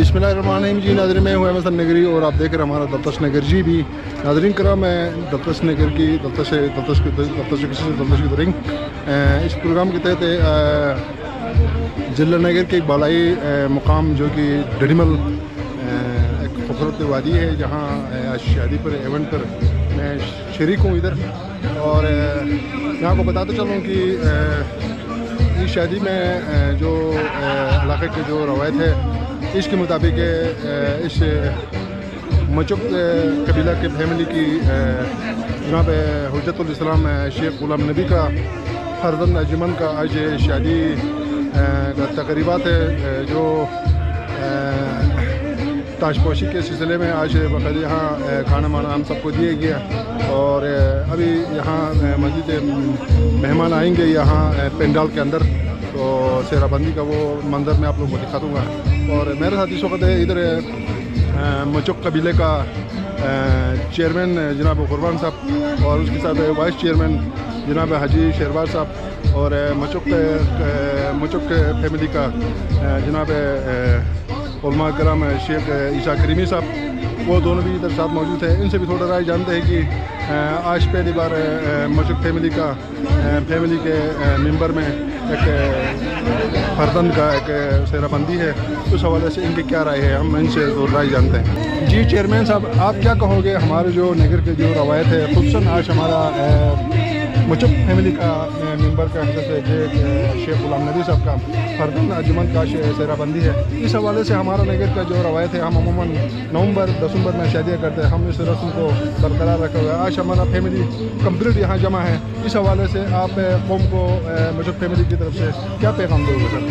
बिस्मिल्लाहिर्रहमानिर्रहीम जी। नाज़रीन मैं हूँ अहमद नगरी और आप देख रहे हैं हमारा दफ्तर नगर जी भी। नाज़रीन करम मैं दफ्तर नगर की दफ्तर की रिंग इस प्रोग्राम के तहत जिला नगर के एक बालाई मुकाम जो कि डडिमल एक खूबसूरत वादी है जहाँ आज शादी पर इवेंट पर मैं शरीक हूँ इधर। और मैं आपको बताता चलूँ कि इस शादी में जो इलाके के जो रवायत है इसके मुताबिक इस मचुक कबीला के फैमिली की जनाब हुज्जतुल इस्लाम शेख गुलाम नबी का फर्जंद अजमन का आज शादी का तकरीबात है जो ताशपोशी के सिलसिले में आज वक़्त यहाँ खाना माना हम सबको दिया गया। और अभी यहाँ मज़ीद मेहमान आएंगे यहाँ पंडाल के अंदर, तो सेहराबंदी का वो मंज़र मैं आप लोगों को दिखा दूँगा। और मेरे साथ इस वक्त इधर मचुक कबीले का चेयरमैन जनाब कुर्बान साहब और उसके साथ वाइस चेयरमैन जनाब हाजी शेरबाज साहब और मचुक फैमिली का जनाब उलमा करम शेख ईसा करीमी साहब, वो दोनों भी इधर साथ मौजूद है। इनसे भी थोड़ा राय जानते हैं कि आज पहली बार मचुक फैमिली के मेंबर में एक फर्जंद का एक सेहराबंदी है, उस हवाले से इनकी क्या राय है, हम इनसे ज़रूर राय जानते हैं। जी चेयरमैन साहब, आप क्या कहोगे हमारे जो नगर के जो रवायत है, खुसूसन आज हमारा मचुक फैमिली का मेंबर का शेख गुलाम नबी साहब का फर्जंद अजमन का सेहराबंदी है, इस हवाले से हमारा नगर का जो रवायत है, हम अमूमन नवंबर दिसंबर में शादियाँ करते हैं, हम इस रस्म को बरकरार रखा हुआ है। आज हमारा फैमिली कम्प्लीट यहाँ जमा है, इस हवाले से आप कौम को मचुक फैमिली की तरफ से क्या पैगाम दोगे सर?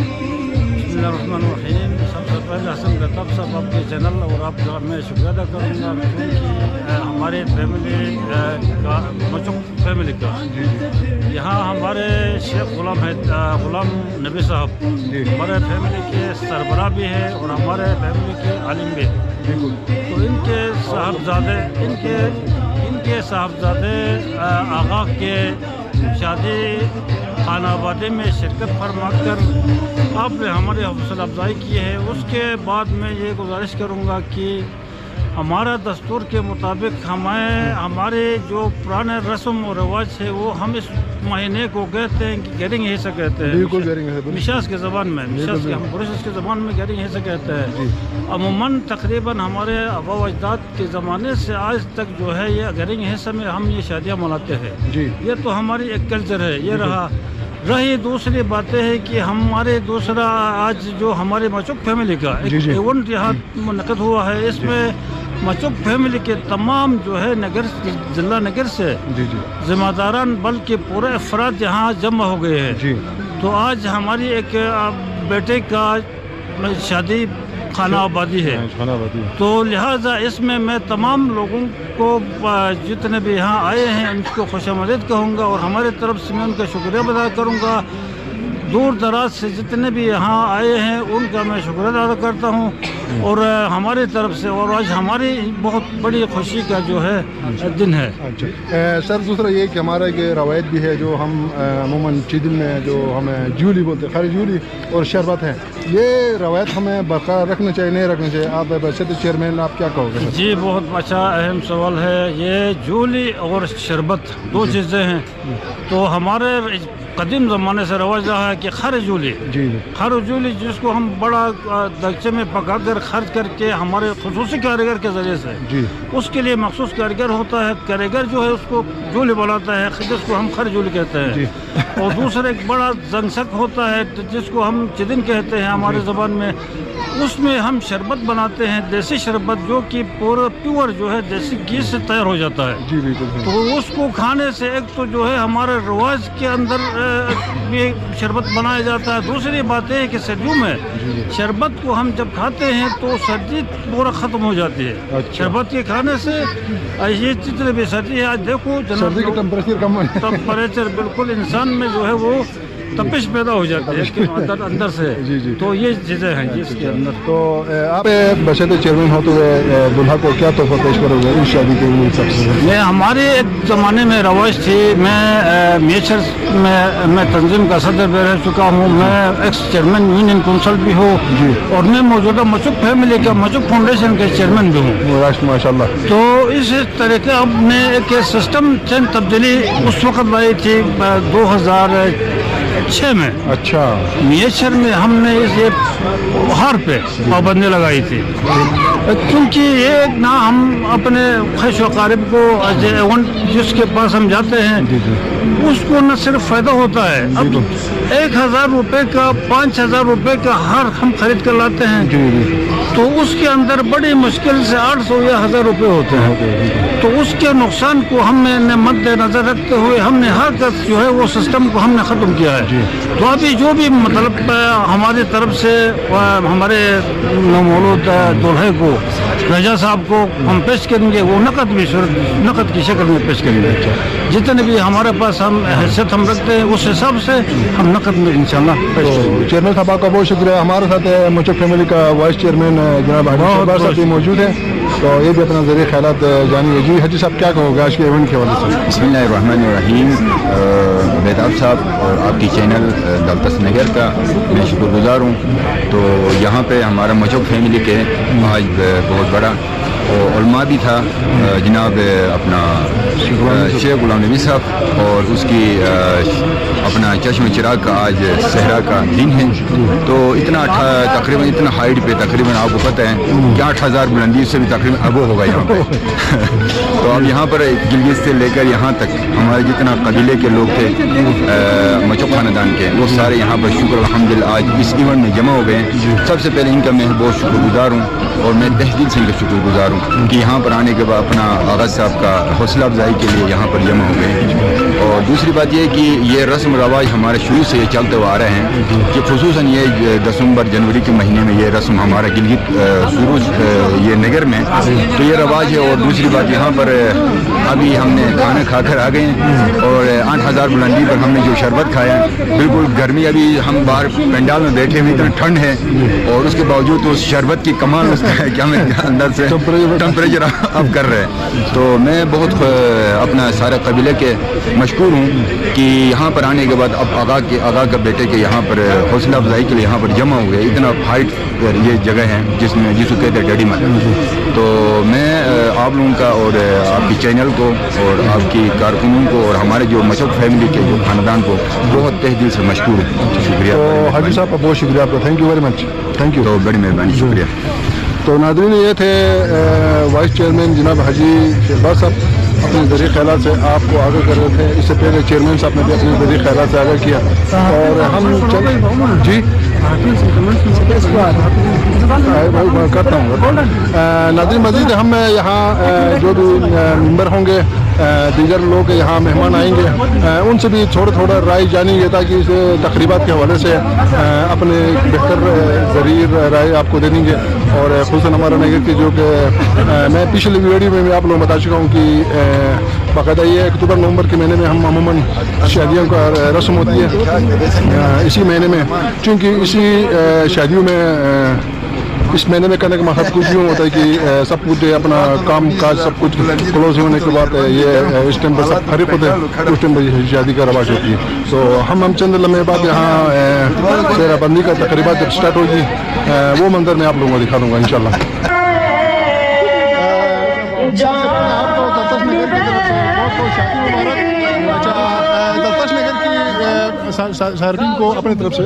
बिस्मिल्लाहिर्रहमानिर्रहीम। सबसे पहले हसन गतब साहब आपके चैनल और आपका मैं शुक्रिया अदा करूँगा क्योंकि हमारे फैमिली का मचुक फैमिली का यहाँ हमारे शेख गुलाम नबी साहब हमारे फैमिली के सरबराह भी है और हमारे फैमिली के आलिम भी है। तो इनके साहबजादे आगा के शादी खानाबादी में शिरकत फरमा कर आपने हमारी हौसला अफजाई की है। उसके बाद मैं ये गुजारिश करूँगा कि हमारा दस्तूर के मुताबिक हमारे जो पुराने रस्म और रवाज है वो हम इस महीने को कहते हैं कि गैरिंग हिस्सा कहते हैं। बिल्कुल गैरिंग है मिशास के ज़बान में, मिशास के हम पुरुष के ज़बान में गैरिंग हिस्सा कहते हैं। अमूमन तकरीबन हमारे आबा व अजदाद के ज़माने से आज तक जो है ये गैरिंग हिस्सा में हम ये शादियाँ मनाते हैं। ये तो हमारी एक कल्चर है। ये रही दूसरी बातें है कि हमारे दूसरा आज जो हमारे मचुक फैमिली का एक इवेंट यहाँ मुनक़िद हुआ है, इसमें मचुक फैमिली के तमाम जो है जिला नगर से ज़िम्मेदारान बल्कि पूरे अफराद यहाँ जमा हो गए हैं। तो आज हमारी एक बेटे का शादी खाना आबादी है, तो लिहाजा इसमें मैं तमाम लोगों को जितने भी यहाँ आए हैं उनको खुशामदीद कहूँगा और हमारे तरफ से मैं उनका शुक्रिया अदा करूँगा। दूर दराज से जितने भी यहाँ आए हैं उनका मैं शुक्रिया अदा करता हूँ और हमारी तरफ से। और आज हमारी बहुत बड़ी खुशी का जो है दिन है। सर दूसरा ये कि हमारा एक रवायत भी है जो हम अमूमन चीदिल में जो हमें जूली बोलते हैं, खाली जूली और शरबत है, ये रवायत हमें बरकरार रखना चाहिए नहीं रखना चाहिए? आप बशत चेयरमैन आप क्या कहोगे सर? जी बहुत अच्छा अहम सवाल है। ये जूली और शरबत दो चीज़ें हैं। तो हमारे कदीम ज़माने से रवाज रहा है कि खर जूली जिसको हम बड़ा दगचे में पका कर खर्च करके हमारे खुसूसी कारीगर के ज़रिए से उसके लिए मखसूस कारीगर होता है, कारीगर जो है उसको जूली बनाता है जिसको हम खर जूली कहते हैं। और दूसरा एक बड़ा जंगसक होता है जिसको हम चिदिन कहते हैं हमारे ज़बान में, उसमें हम शरबत बनाते हैं, देसी शरबत जो कि पूरा प्योर जो है देसी घी से तैयार हो जाता है। तो उसको खाने से एक तो जो है हमारे रवाज के अंदर ये शरबत बनाया जाता है। दूसरी बात है कि सर्दियों में शरबत को हम जब खाते हैं तो सर्दी पूरा ख़त्म हो जाती है। शरबत के खाने से ये जितने भी सर्दी है, आज देखो सर्दी का टेम्परेचर बिल्कुल इंसान में जो है वो तपिश पैदा हो जाती है इसके अंदर से। तो ये चीज़ें हैं अंदर। तो आप बशर्ते चेयरमैन होते हुए दुल्हा को क्या तोहफा पेश करोगे इस शादी के लिए सबसे? मैं हमारे एक ज़माने में रवाज थी, मैं मेचर में मैं तंजीम का सदर भी रह चुका हूँ, मैं एक्स चेयरमैन यूनियन काउंसिल भी हूँ और मैं मौजूदा मचुक फैमिली का मचुक फाउंडेशन के चेयरमैन भी हूँ। माशाल्लाह। तो इस तरह के हमने एक सिस्टम चेंज तब्दीली उस वक्त लाई थी 2006 में। अच्छा। मेचर में हमने ये हार पे पाबंदी लगाई थी, क्योंकि ये ना हम अपने ख्वाहिश वकारिब को जिसके पास हम जाते हैं उसको न सिर्फ फ़ायदा होता है, अब 1000 रुपये का 5000 रुपये का हार हम खरीद कर लाते हैं तो उसके अंदर बड़ी मुश्किल से 800 या 1000 रुपये होते हैं। तो उसके नुकसान को हमने मद्देनजर रखते हुए हमने हर का जो है वो सिस्टम को हमने ख़त्म किया है। तो अभी जो भी मतलब हमारी तरफ से हमारे मौलूद दुल्हे को रजा साहब को हम पेश करेंगे वो नकद की शक्ल में पेश करेंगे। जितने भी हमारे पास हम हैसियत हम रखते हैं उस हिसाब से हम नकद में इंशाल्लाह पेश करेंगे। चेयरमैन साहब आपका बहुत शुक्रिया। हमारे साथ मचुक फैमिली का वाइस चेयरमैन जनाब हाजी साहब भी मौजूद है, तो ये भी अपना ज़रिए ख्यालात जानिए। जी हाजी साहब क्या कहोगे आज के इवेंट के हवाले से? बिस्मिल्लाहिर्रहमानिर्रहीम। बेताब साहब और आपकी चैनल दलतस नगर का मैं शुक्रगुजार हूँ। तो यहाँ पे हमारा मचुक फैमिली के आज बहुत बड़ा उलमा भी था, जनाब अपना शेख गुलाम नबी साहब और उसकी अपना चश्म चिराग का आज सहरा का दिन है। तो इतना तकरीबन इतना हाइट पे तकरीबन आपको पता है कि 8000 बुलंदी से भी तकरीबन अबो होगा यहाँ पे। तो अब यहाँ पर गिलगित से लेकर यहाँ तक हमारे जितना कबीले के लोग थे मचुक खानदान के वो सारे यहाँ पर शुक्र अल्हम्दुलिल्लाह आज इस इवेंट में जमा हो गए। सबसे पहले इनका मैं बहुत शुक्रगुजार हूँ और मैं तहे दिल से इनका शुक्रगुजार हूँ कि यहाँ पर आने के बाद अपना आगा साहब का हौसला अफजाई के लिए यहाँ पर जमा हो गए। और दूसरी बात यह कि ये रस्म रवाज हमारे शुरू से चलते हुए आ रहे हैं कि खुसूसन ये दिसंबर जनवरी के महीने में ये रस्म हमारा गिलगित शुरू ये नगर में तो ये रवाज है। और दूसरी बात यहाँ पर अभी हमने खाना खाकर आ गए और 8000 बुलंदी पर हमने जो शरबत खाया बिल्कुल गर्मी, अभी हम बाहर पंडाल में बैठे हुए इतना ठंड है और उसके बावजूद उस शरबत की कमाल उसका है कि हमें अंदर से टेम्परेचर अप कर रहे हैं। तो मैं बहुत अपना सारे कबीले के मशकूर हूँ कि यहाँ पर आने के बाद अब आगा का बेटे के यहाँ पर हौसला अफजाई के लिए यहाँ पर जमा हुए। इतना हाइट ये जगह है जिसको कहते हैं डडी मत। तो मैं आप लोगों का और आपकी चैनल को और आपकी कारकुनों को और हमारे जो मचुक फैमिली के जो खानदान को बहुत तहे दिल से मशकूर हूँ। शुक्रिया। तो हाजी साहब का बहुत शुक्रिया आपका, thank you very much. Thank you. तो बड़ी मेहरबानी, शुक्रिया। तो नाज़रीन ये थे वाइस चेयरमैन जनाब हाजी शहबाज साहब अपने ज़रिए ख्यालात से आपको आगे कर रहे थे। इससे पहले चेयरमैन साहब ने भी अपने ज़रिए ख्यालात से आगे किया और हम जी करता हूँ। नाज़रीन मज़ीद हम यहाँ जो भी मेंबर होंगे दीगर लोग यहाँ मेहमान आएंगे उनसे भी थोड़ा राय जानेंगे ताकि इस तकरीबात के हवाले से अपने बेहतर ज़रिए राय आपको दे देंगे। और खुसूसन हमारा नगर की जो कि मैं पिछली वीडियो में भी आप लोगों को बता चुका हूँ कि बाकायदा ये अक्टूबर नवंबर के महीने में हम अमूमन शादियों का रस्म होती है इसी महीने में, चूँकि इसी शादियों में इस महीने में करने का मकसद कुछ यूँ होता है कि सब कुछ अपना काम काज सब कुछ क्लोज होने के बाद ये इस टाइम पर सब फरीक होते हैं, उस टाइम पर शादी का रवाज होती है। तो हम चंद लम्हे बाद यहाँ सेहराबंदी का तकरीबा जब स्टार्ट होगी वो मंजर मैं आप लोगों को दिखा दूँगा इंशाल्लाह। दलतस नगर की सार्फिन को अपनी तरफ से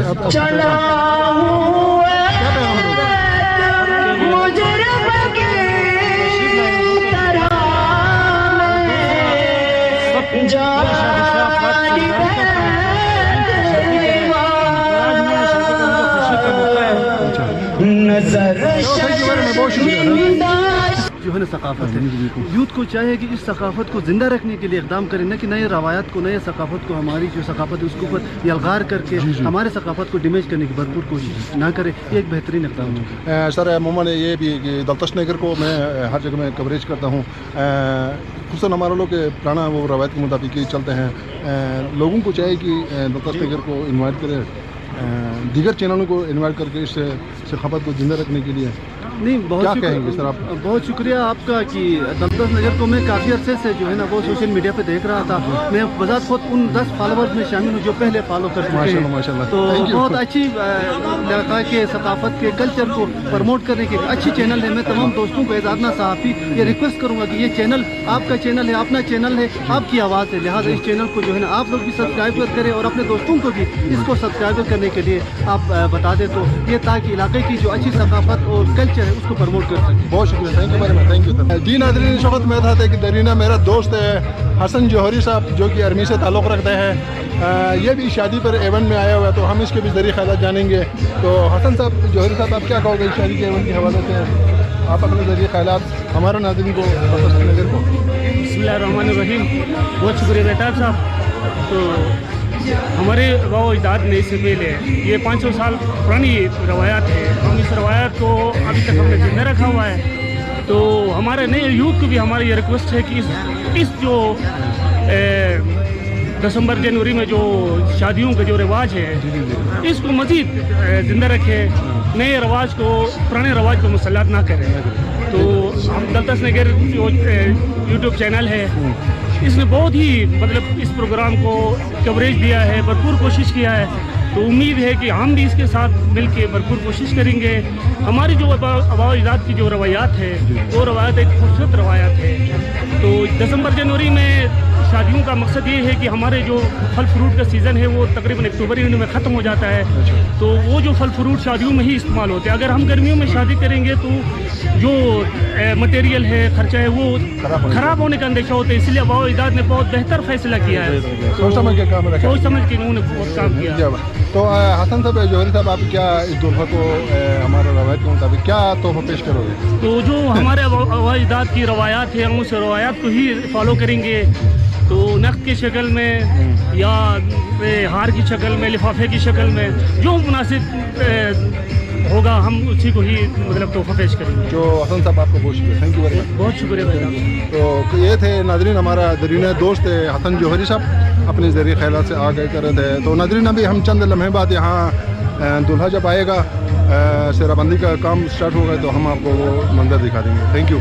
जो है ना सकाफत है, यूथ को चाहिए कि इस सकाफत को ज़िंदा रखने के लिए इक़दाम करें, न कि नए रवायात को नए सकाफत को हमारी जो सकाफत है उसके ऊपर यलगार करके हमारे सकाफत को डैमेज करने की भरपूर कोशिश ना करें। ये एक बेहतरीन इक़दाम है। सर अमूमन ये भी कि दलतस नगर को मैं हर जगह में कवरेज करता हूँ, खुसूसन हमारे लोग के पुराना वो रवायत के मुताबिक ही चलते हैं। लोगों को चाहिए कि दलतस नगर को इन्वाइट करें دیگر چینلوں کو انوائٹ کر کے اس ثقافت کو زندہ رکھنے کے لیے نہیں کیا کہیں گے سر آپ؟ بہت شکریہ آپ کا کہ دلتس نگر کو میں کافی عرصے سے جو ہے نا وہ سوشل میڈیا پہ دیکھ رہا تھا. میں بذات خود ان 10 فالوورز میں شامل ہوں جو پہلے فالو کرتے ہیں. تو بہت اچھی لگا کہ ثقافت کے کلچر کو پروموٹ کرنے کے اچھی چینل ہے. میں تمام دوستوں کو اعزازنا صحافی یہ ریکویسٹ کروں گا کہ یہ چینل آپ کا چینل ہے, اپنا چینل ہے, آپ کی آواز ہے, لہٰذا اس چینل کو جو ہے نا آپ لوگ بھی سبسکرائب کریں اور اپنے دوستوں کو بھی اس کو سبسکرائب کرنے کے لیے آپ بتا دیں تو یہ تاکہ علاقے کی جو اچھی ثقافت اور کلچر ہے اس کو پروموٹ کر سکیں. بہت شکریہ, thank you very much, thank you sir. جی ناظرین, اس وقت میں تھا کہ درینہ میرا دوست ہے حسن جوہری صاحب جو کہ ارمی سے تعلق رکھتے ہیں. یہ بھی شادی پر ایونٹ میں آیا ہوا ہے تو ہم اس کے بھی ذریعے خیالات جانیں گے. تو حسن صاحب, جوہری صاحب, آپ کیا کہو گے شادی کے ایونٹ کے حوالے سے؟ آپ اپنے ذریعے خیالات ہمارے ناظرین کو نگر کو. بسم اللہ الرحمن الرحیم. بہت شکریہ بیتاب صاحب. تو ہمارے آباء و اجداد نے اس سے پہلے یہ 500 سال پرانی روایات ہے, ہم اس روایات کو ابھی تک ہم نے زندہ رکھا ہوا ہے. تو ہمارے نئے یوتھ کو بھی ہماری یہ ریکویسٹ ہے کہ اس جو دسمبر جنوری میں جو شادیوں کا جو رواج ہے اس کو مزید زندہ رکھے, نئے رواج کو پرانے رواج کو مسلط نہ کریں. تو ہم دلتس نگر جو یوٹیوب چینل ہے اس نے بہت ہی مطلب اس پروگرام کو کوریج دیا ہے, بھرپور کوشش کیا ہے. تو امید ہے کہ ہم بھی اس کے ساتھ مل کے بھرپور کوشش کریں گے. ہماری جو آباء و اجداد کی جو روایات ہے وہ روایت ایک خوبصورت روایات ہے. تو دسمبر جنوری میں شادیوں کا مقصد یہ ہے کہ ہمارے جو پھل فروٹ کا سیزن ہے وہ تقریباً اکتوبر میں ختم ہو جاتا ہے. تو وہ جو پھل فروٹ شادیوں میں ہی استعمال ہوتے ہیں. اگر ہم گرمیوں میں شادی کریں گے تو جو مٹیریل ہے, خرچہ ہے, وہ خراب ہونے کا اندیشہ ہوتا ہے. اس لیے آباء و اجداد نے بہت بہتر فیصلہ کیا ہے, سوچ سمجھ کے کام رکھا, سوچ سمجھ کے انہوں نے بہت کام کیا. تو حسن صاحب, جوہری صاحب, آپ کیا اس تحفہ کو ہمارے روایت کے مطابق کیا تحفہ پیش کرو گے؟ تو جو ہمارے آباء و اجداد کی روایات ہیں ہم اس روایات کو ہی فالو کریں گے. تو نقد کی شکل میں یا ہار کی شکل میں, لفافے کی شکل میں, جو مناسب ہوگا ہم اسی کو ہی مطلب تحفہ پیش کریں گے. جو حسن صاحب, آپ کو بہت شکریہ, تھینک یو ویری مچ. بہت شکریہ بھائی. تو یہ تھے ناظرین ہمارا درینہ دوست حسن جوہری صاحب, اپنے ذریعے خیالات سے آگے کر رہے تھے. تو ناظرین ابھی ہم چند لمحے بعد یہاں دلہا جب آئے گا, سیرا بندی کا کام سٹارٹ ہوگا تو ہم آپ کو وہ منظر دکھا دیں گے. Thank you.